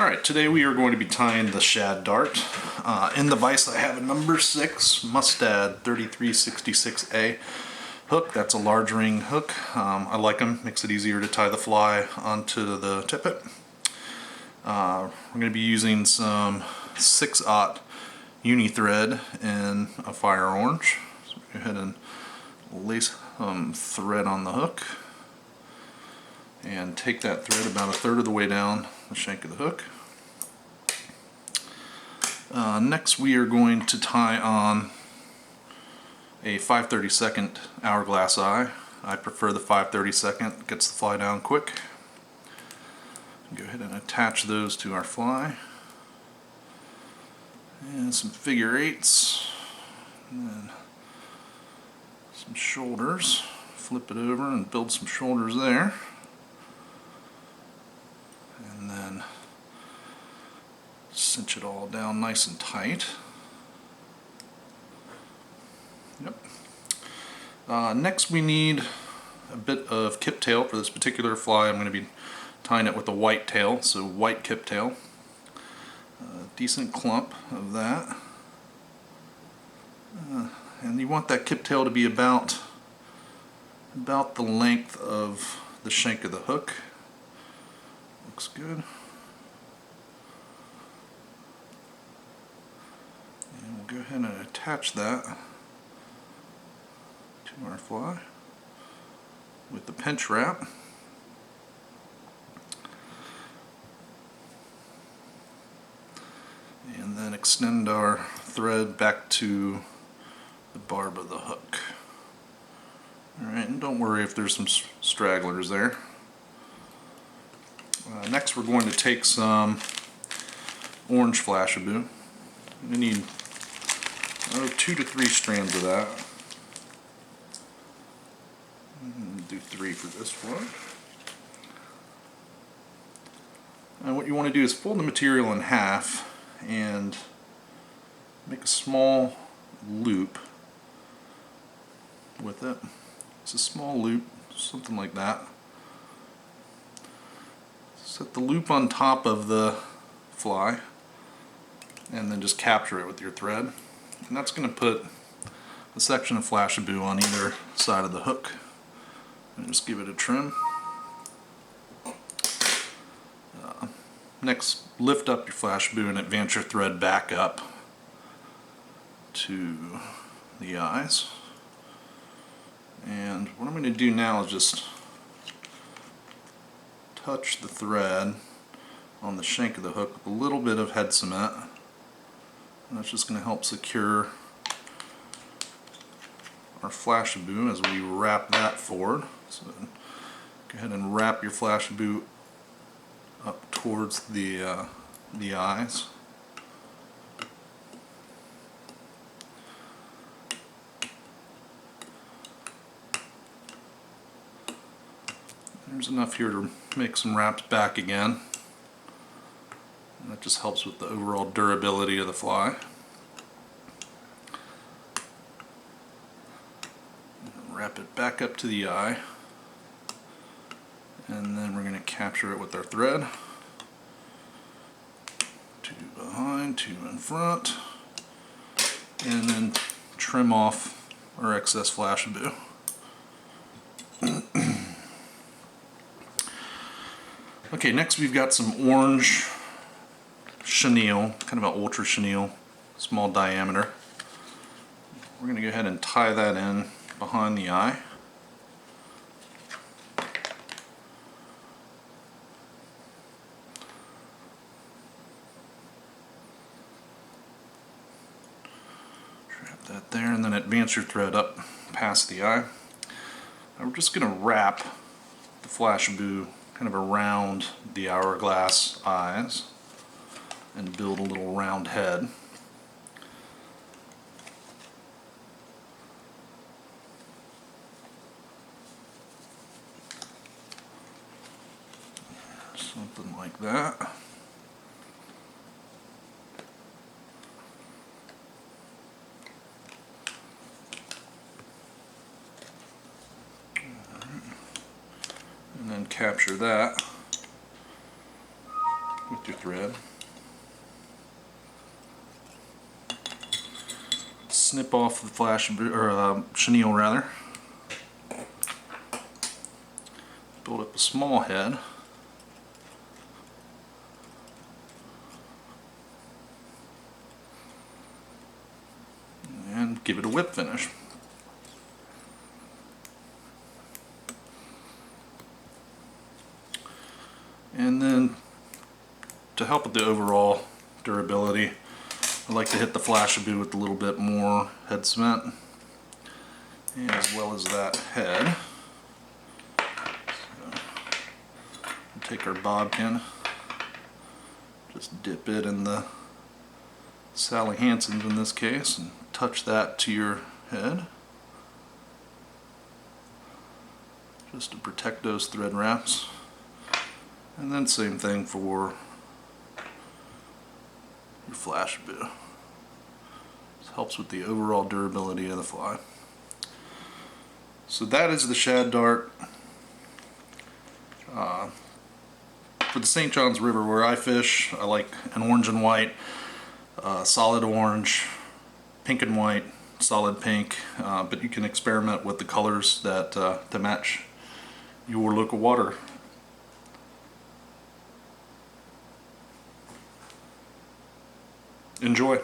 Alright, today we are going to be tying the Shad Dart. In the vise I have a number 6 Mustad 3366A hook. That's a large ring hook. I like them, makes it easier to tie the fly onto the tippet. We're going to be using some 6/0 Uni-Thread in a fire orange. So go ahead and lace thread on the hook. And take that thread about 1/3 of the way down the shank of the hook. Next we are going to tie on a 5/32 hourglass eye. I prefer the 5/32, gets the fly down quick. Go ahead and attach those to our fly. And some figure 8s. And then some shoulders. Flip it over and build some shoulders there. And then cinch it all down nice and tight. Yep. Next we need a bit of kip tail for this particular fly. I'm going to be tying it with a white tail, so white kip tail. Decent clump of that. And you want that kip tail to be about the length of the shank of the hook. Looks good. And we'll go ahead and attach that to our fly with the pinch wrap. And then extend our thread back to the barb of the hook. Alright, and don't worry if there's some stragglers there. Next we're going to take some orange Flashabou. We need 2 to 3 strands of that. Do 3 for this one. And what you want to do is fold the material in half and make a small loop with it. It's a small loop, something like that. Set the loop on top of the fly and then just capture it with your thread. And that's going to put a section of Flashabou on either side of the hook. And just give it a trim. Next, lift up your Flashabou and advance your thread back up to the eyes. And what I'm going to do now is just touch the thread on the shank of the hook with a little bit of head cement. And that's just going to help secure our Flashabou as we wrap that forward. So go ahead and wrap your Flashabou up towards the eyes. There's enough here to make some wraps back again. And that just helps with the overall durability of the fly. Wrap it back up to the eye. And then we're going to capture it with our thread. 2 behind, 2 in front. And then trim off our excess Flashabou. Okay, next we've got some orange chenille, kind of an ultra chenille, small diameter. We're going to go ahead and tie that in behind the eye. Trap that there and then advance your thread up past the eye. Now we're just going to wrap the Flashabou kind of around the hourglass eyes and build a little round head. Something like that. And then capture that with with your thread. Snip off the chenille rather. Build up a small head. And give it a whip finish. And then to help with the overall durability, I like to hit the Flashabou with a little bit more head cement, and as well as that head. So, we'll take our bodkin, just dip it in the Sally Hansen's in this case, and touch that to your head, just to protect those thread wraps. And then same thing for your Flashabou. This helps with the overall durability of the fly. So that is the Shad Dart. For the St. Johns River where I fish, I like an orange and white, solid orange, pink and white, solid pink, but you can experiment with the colors that to match your local water. Enjoy.